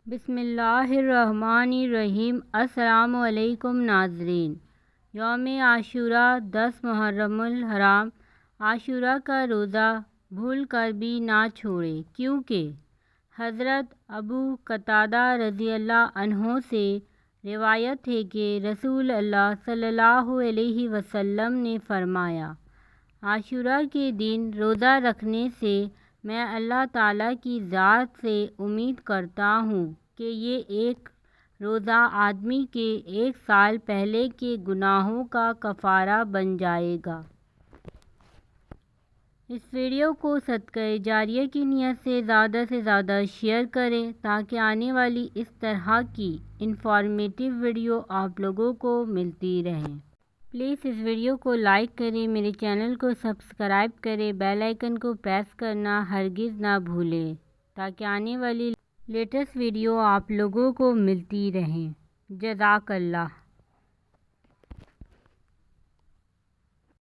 بسم اللہ الرحمن الرحیم۔ السلام علیکم ناظرین۔ یوم عاشوراء 10 محرم الحرام۔ عاشوراء کا روزہ بھول کر بھی نہ چھوڑیں، کیونکہ حضرت ابو قتادہ رضی اللہ عنہ سے روایت ہے کہ رسول اللہ صلی اللہ علیہ وسلم نے فرمایا، عاشوراء کے دن روزہ رکھنے سے میں اللہ تعالیٰ کی ذات سے امید کرتا ہوں کہ یہ ایک روزہ آدمی کے 1 سال پہلے کے گناہوں کا کفارہ بن جائے گا۔ اس ویڈیو کو صدقہ جاریہ کی نیت سے زیادہ شیئر کریں تاکہ آنے والی اس طرح کی انفارمیٹیو ویڈیو آپ لوگوں کو ملتی رہیں۔ پلیز اس ویڈیو کو لائک کریں، میرے چینل کو سبسکرائب کریں، بیل آئیکن کو پریس کرنا ہرگز نہ بھولیں تاکہ آنے والی لیٹسٹ ویڈیو آپ لوگوں کو ملتی رہیں۔ جزاک اللہ۔